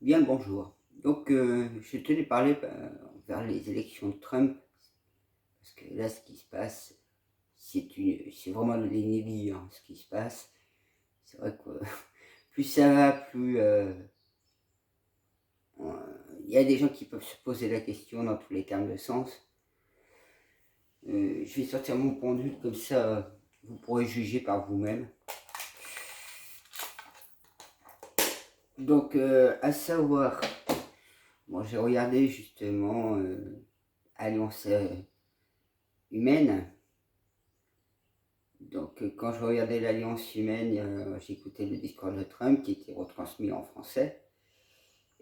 Bien le bonjour. Donc, je tenais à parler vers les élections de Trump, parce que là, ce qui se passe, c'est vraiment de l'inédit, hein, ce qui se passe. C'est vrai que plus ça va, plus il y a des gens qui peuvent se poser la question dans tous les termes de sens. Je vais sortir mon point de vue, comme ça, vous pourrez juger par vous-même. Donc, à savoir, moi j'ai regardé justement Alliance humaine. Donc, quand je regardais l'Alliance humaine, j'écoutais le discours de Trump qui était retransmis en français.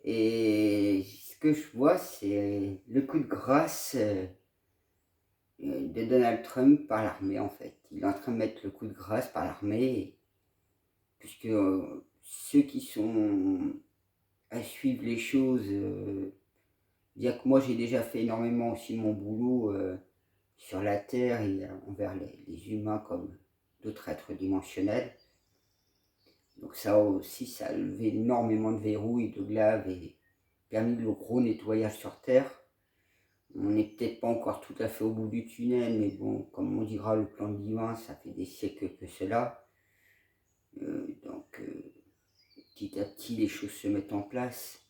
Et ce que je vois, c'est le coup de grâce de Donald Trump par l'armée, en fait. Il est en train de mettre le coup de grâce par l'armée, puisque ceux qui sont à suivre les choses, bien que moi j'ai déjà fait énormément aussi mon boulot sur la Terre et envers les humains comme d'autres êtres dimensionnels. Donc ça aussi, ça a levé énormément de verrous et de glaves et permis le gros nettoyage sur Terre. On n'est peut-être pas encore tout à fait au bout du tunnel, mais bon, comme on dira, le plan divin, ça fait des siècles que cela. Donc, petit à petit, les choses se mettent en place,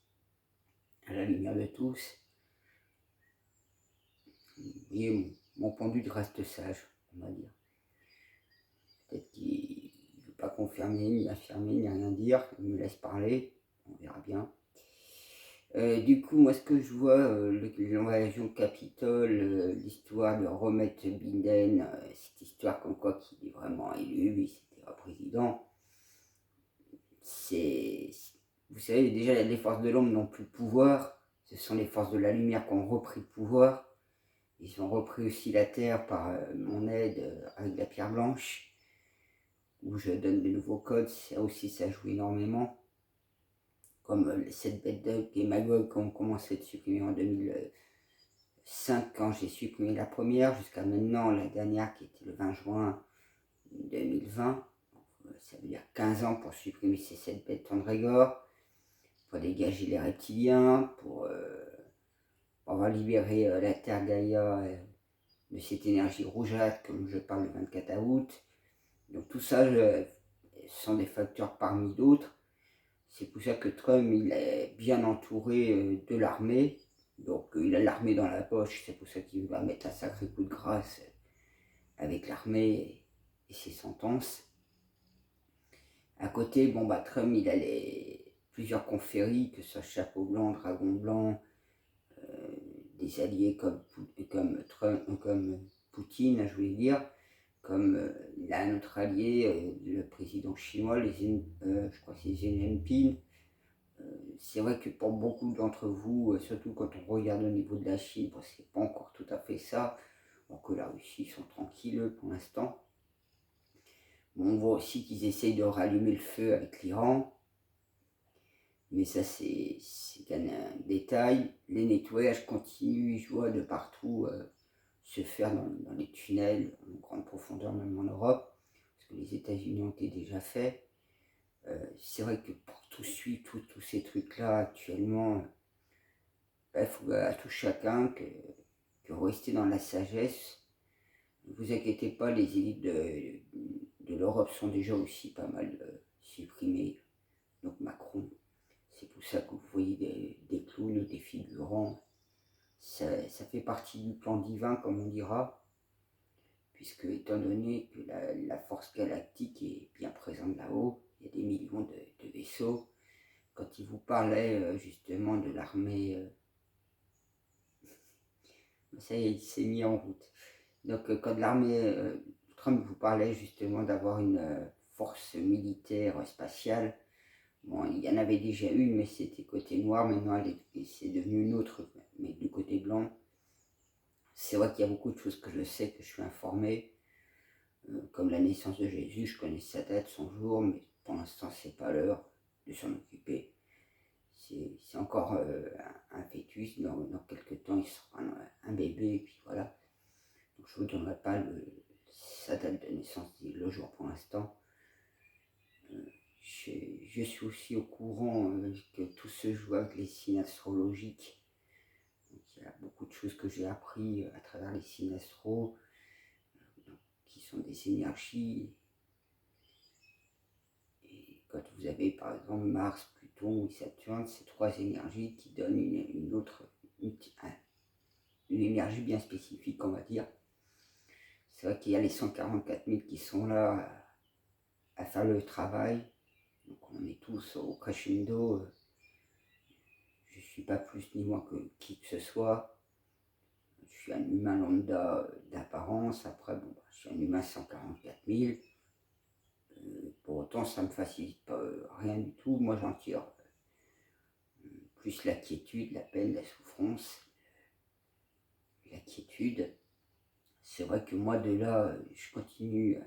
à la lumière de tous. Et mon pendu reste sage, on va dire. Peut-être qu'il ne veut pas confirmer, ni affirmer, ni rien dire. Il me laisse parler, on verra bien. Du coup, moi, ce que je vois, l'invasion de Capitole, l'histoire de remettre Biden, cette histoire comme quoi qu'il est vraiment élu, oui, c'était un président, c'est... Vous savez, déjà, les forces de l'ombre n'ont plus de pouvoir, ce sont les forces de la lumière qui ont repris le pouvoir. Ils ont repris aussi la terre par mon aide avec la pierre blanche, où je donne de nouveaux codes, ça aussi, ça joue énormément. Comme cette bête d'œuf et Magog qui ont commencé à être supprimés en 2005 quand j'ai supprimé la première, jusqu'à maintenant la dernière qui était le 20 juin 2020. Ça veut dire 15 ans pour supprimer ces 7 bêtes Tandrégor, pour dégager les reptiliens, pour avoir libéré la Terre Gaïa de cette énergie rougeâtre comme je parle le 24 août. Donc tout ça, sont des facteurs parmi d'autres. C'est pour ça que Trump, il est bien entouré de l'armée. Donc il a l'armée dans la poche, c'est pour ça qu'il va mettre un sacré coup de grâce avec l'armée et ses sentences. À côté, bon bah Trump, il a plusieurs confréries, que ce soit Chapeau Blanc, Dragon Blanc, des alliés comme Poutine, je voulais dire, comme il a un autre allié, le président chinois, je crois que c'est Xi Jinping. C'est vrai que pour beaucoup d'entre vous, surtout quand on regarde au niveau de la Chine, parce que c'est pas encore tout à fait ça, alors que la Russie, ils sont tranquilles pour l'instant. Bon, on voit aussi qu'ils essayent de rallumer le feu avec l'Iran, mais ça c'est qu'un détail. Les nettoyages continuent, je vois de partout se faire dans les tunnels, en grande profondeur, même en Europe, parce que les États-Unis ont été déjà faits. C'est vrai que pour tout suivre, tous ces trucs-là actuellement, il faut à tout chacun que rester dans la sagesse. Ne vous inquiétez pas, les élites de l'Europe sont déjà aussi pas mal supprimées. Donc Macron, c'est pour ça que vous voyez des clowns, des figurants. Ça fait partie du plan divin, comme on dira, puisque étant donné que la force galactique est bien présente là-haut, il y a des millions de vaisseaux. Quand il vous parlait justement de l'armée, ça y est, il s'est mis en route. Donc quand l'armée, Trump vous parlait justement d'avoir une force militaire spatiale, bon, il y en avait déjà une, mais c'était côté noir, maintenant c'est devenu une autre, mais du côté blanc. C'est vrai qu'il y a beaucoup de choses que je sais, que je suis informé, comme la naissance de Jésus, je connais sa date, son jour, mais pour l'instant c'est pas l'heure de s'en occuper. C'est encore un fœtus, dans quelques temps il sera un bébé, et puis voilà. Donc je ne vous donnerai pas sa date de naissance, le jour pour l'instant. je suis aussi au courant que tout se joue avec les signes astrologiques. Donc, il y a beaucoup de choses que j'ai appris à travers les signes astro, qui sont des énergies. Et quand vous avez par exemple Mars, Pluton ou Saturne, ces trois énergies qui donnent une autre, une énergie bien spécifique, on va dire. C'est vrai qu'il y a les 144 000 qui sont là à faire le travail. Donc on est tous au crescendo. Je ne suis pas plus ni moins que qui que ce soit. Je suis un humain lambda d'apparence. Après, bon, je suis un humain 144 000. Pour autant, ça ne me facilite pas rien du tout. Moi, j'en tire plus la quiétude, la peine, la souffrance, la quiétude. C'est vrai que moi, de là, je continue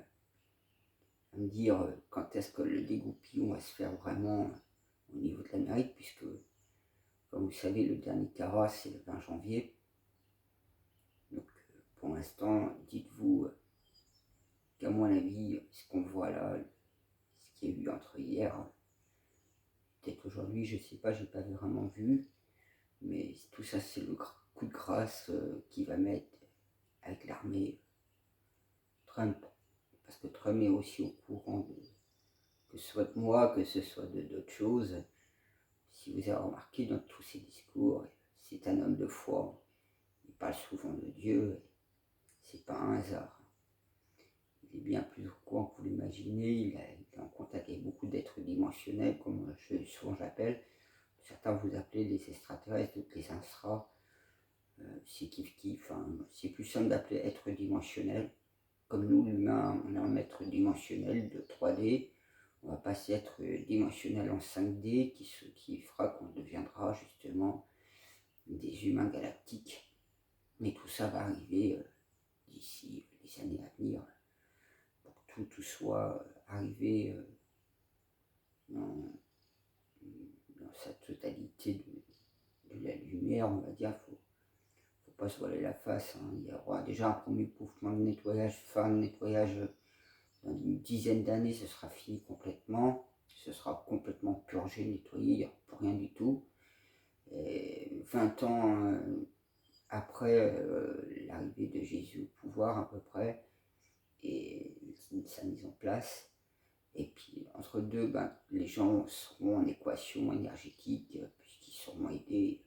à me dire quand est-ce que le dégoupillon va se faire vraiment au niveau de l'Amérique, puisque, comme vous savez, le dernier carat, c'est le 20 janvier. Donc, pour l'instant, dites-vous qu'à mon avis, ce qu'on voit là, ce qu'il y a eu entre hier, peut-être aujourd'hui, je ne sais pas, j'ai pas vraiment vu, mais tout ça, c'est le coup de grâce qu'il va mettre avec l'armée Trump, parce que Trump est aussi au courant que ce soit de moi, que ce soit d'autres choses. Si vous avez remarqué dans tous ses discours, c'est un homme de foi. Il parle souvent de Dieu. C'est pas un hasard. Il est bien plus au courant que vous l'imaginez. Il est en contact avec beaucoup d'êtres dimensionnels, comme souvent j'appelle. Certains vous appelez des extraterrestres, d'autres les instras. C'est kiff-kiff. Hein. C'est plus simple d'appeler être dimensionnel. Comme nous, l'humain, on est en être dimensionnel de 3D. On va passer à être dimensionnel en 5D, qui fera qu'on deviendra justement des humains galactiques. Mais tout ça va arriver d'ici les années à venir, pour que tout soit arrivé dans sa totalité de la lumière, on va dire. Faut pas se voiler la face. Hein. Il y aura déjà un premier mouvement de nettoyage, fin de nettoyage dans une dizaine d'années, ce sera fini complètement. Ce sera complètement purgé, nettoyé, il n'y aura plus rien du tout. Et 20 ans après l'arrivée de Jésus au pouvoir à peu près, et sa mise en place. Et puis entre deux, les gens seront en équation énergétique, puisqu'ils seront aidés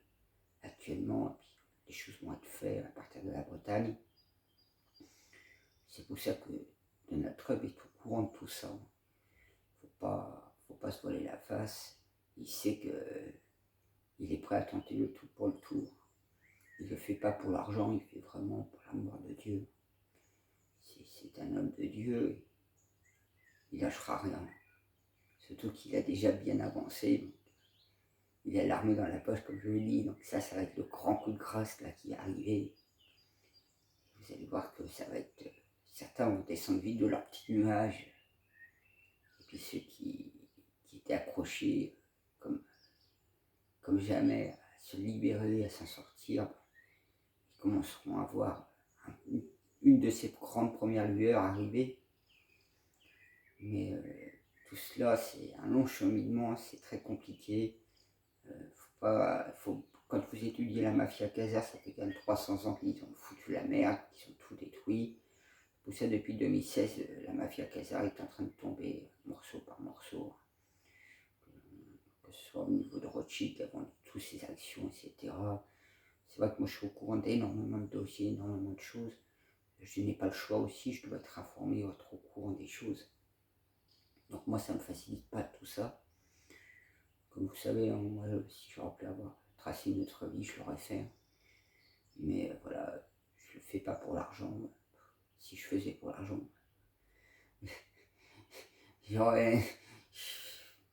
actuellement, et puis les choses vont être faites à partir de la Bretagne. C'est pour ça que Donald Trump est au courant de tout ça. Faut pas se voiler la face. Il sait que il est prêt à tenter le tout pour le tout. Il ne le fait pas pour l'argent, il le fait vraiment pour l'amour de Dieu. C'est un homme de Dieu, il lâchera rien. Surtout qu'il a déjà bien avancé. Donc il a l'armée dans la poche, comme je l'ai dit. Donc ça va être le grand coup de grâce là qui est arrivé. Vous allez voir que ça va être... Certains vont descendre vite de leur petit nuage. Et puis ceux qui étaient accrochés comme jamais à se libérer, à s'en sortir, ils commenceront à voir une de ces grandes premières lueurs arriver. Mais tout cela, c'est un long cheminement, c'est très compliqué. Quand vous étudiez la mafia Casa, ça fait quand même 300 ans qu'ils ont foutu la merde, qu'ils ont tout détruit. Pour ça, depuis 2016, la mafia Casa est en train de tomber morceau par morceau. Que ce soit au niveau de Rothschild, qui a vendu toutes ses actions, etc. C'est vrai que moi je suis au courant d'énormément de dossiers, énormément de choses. Je n'ai pas le choix aussi, je dois être informé, être au courant des choses. Donc moi ça ne me facilite pas tout ça. Comme vous savez, moi si j'aurais pu avoir tracé notre vie, je l'aurais fait. Mais voilà, je le fais pas pour l'argent. Si je faisais pour l'argent, j'aurais...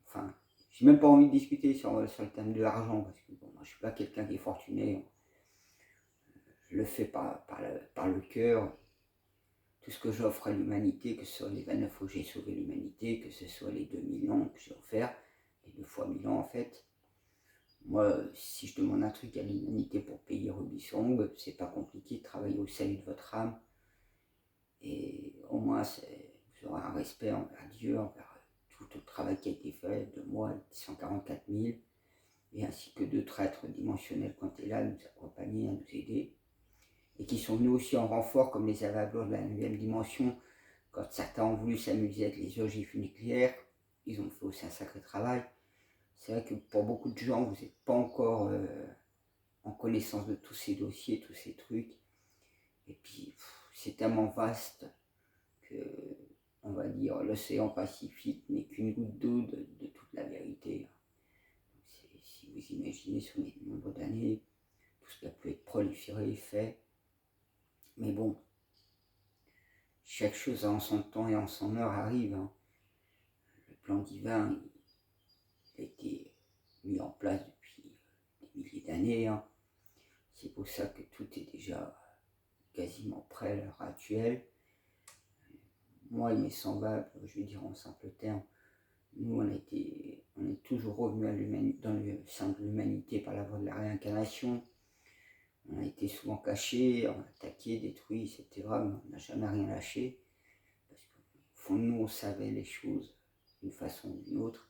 Enfin, j'ai même pas envie de discuter sur le thème de l'argent, parce que bon, moi je suis pas quelqu'un qui est fortuné. Je le fais par le cœur. Tout ce que j'offre à l'humanité, que ce soit les 29 fois que j'ai sauvé l'humanité, que ce soit les 2000 ans que j'ai offert, les 2 fois 1000 ans en fait. Moi, si je demande un truc à l'humanité pour payer Ruby Song, c'est pas compliqué de travailler au salut de votre âme. Et au moins, vous aurez un respect envers Dieu, envers tout le travail qui a été fait de moi, 144 000, et ainsi que 2 traîtres dimensionnels quand il est là, nous accompagner, à nous aider, et qui sont venus aussi en renfort, comme les avablures de la 9e dimension, quand certains ont voulu s'amuser avec les ogives nucléaires, ils ont fait aussi un sacré travail. C'est vrai que pour beaucoup de gens, vous n'êtes pas encore en connaissance de tous ces dossiers, tous ces trucs, et puis c'est tellement vaste que, on va dire, l'océan Pacifique n'est qu'une goutte d'eau de toute la vérité. Si vous imaginez sur les nombres d'années, tout ce qui a pu être proliféré et fait. Mais bon, chaque chose en son temps et en son heure arrive. Hein. Le plan divin, il a été mis en place depuis des milliers d'années. Hein. C'est pour ça que tout est déjà quasiment prêt à l'heure actuelle. Moi, il m'est semblable, je vais dire en simple terme, nous on est toujours revenus dans le sein de l'humanité par la voie de la réincarnation. On a été souvent cachés, attaqués, détruits, etc. Mais on n'a jamais rien lâché. Parce qu'au fond de nous, on savait les choses d'une façon ou d'une autre.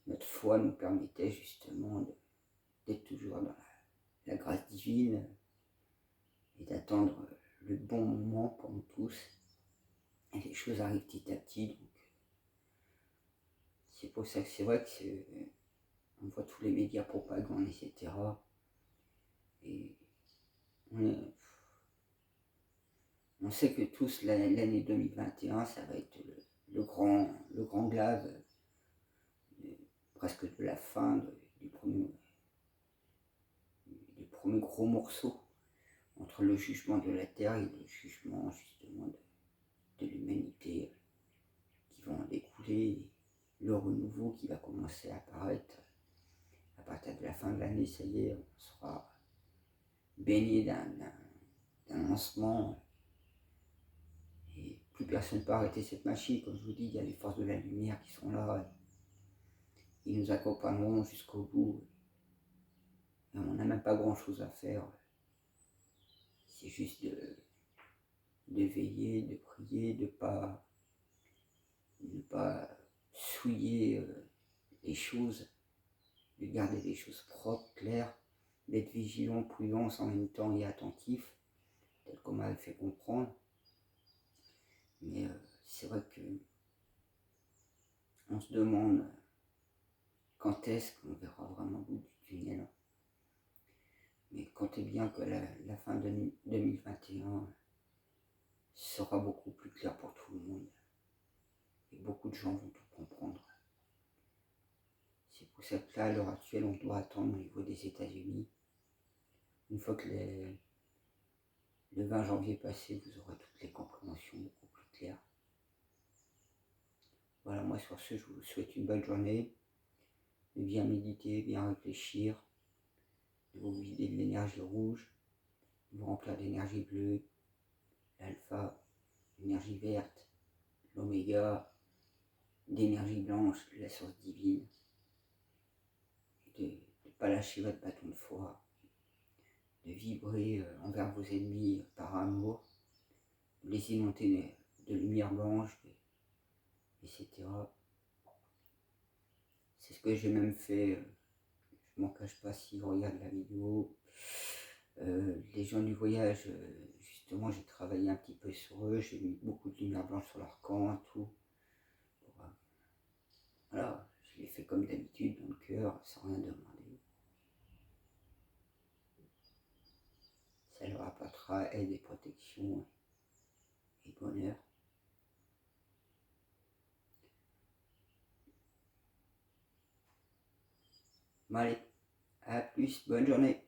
Notre foi nous permettait justement d'être toujours dans la grâce divine et d'attendre le bon moment pour nous tous. Et les choses arrivent petit à petit. Donc c'est pour ça que c'est vrai que on voit tous les médias propagande, etc. Et on sait que tous l'année 2021, ça va être le grand glaive, presque de la fin du premier gros morceau entre le jugement de la terre et le jugement justement de l'humanité qui va en découler, le renouveau qui va commencer à apparaître à partir de la fin de l'année. Ça y est, on sera baigné d'un lancement et plus personne ne peut arrêter cette machine. Comme je vous dis, il y a les forces de la lumière qui sont là, ils nous accompagneront jusqu'au bout. Et on n'a même pas grand chose à faire, c'est juste de veiller, de prier, de ne pas souiller les choses, de garder les choses propres, claires, d'être vigilant, prudent en même temps et attentif, tel qu'on m'avait fait comprendre. Mais c'est vrai que on se demande quand est-ce qu'on verra vraiment le bout du tunnel. Mais comptez bien que la fin de 2021 sera beaucoup plus clair pour tout le monde. Et beaucoup de gens vont tout comprendre. C'est pour ça que là, à l'heure actuelle, on doit attendre au niveau des États-Unis. Une fois que le 20 janvier passé, vous aurez toutes les compréhensions beaucoup plus claires. Voilà, moi sur ce, je vous souhaite une bonne journée, de bien méditer, bien réfléchir, de vous vider de l'énergie rouge, de vous remplir d'énergie bleue, l'alpha, l'énergie verte, l'oméga, d'énergie blanche, de la source divine, de ne pas lâcher votre bâton de foi, de vibrer envers vos ennemis par amour, de les inonder de lumière blanche, etc. C'est ce que j'ai même fait, je m'en cache pas si vous regardez la vidéo. Les gens du voyage, justement, j'ai travaillé un petit peu sur eux, j'ai mis beaucoup de lumière blanche sur leur camp et tout. Voilà, je l'ai fait comme d'habitude, dans le cœur, sans rien demander. Ça leur apportera aide et protection et bonheur. Allez, à plus, bonne journée.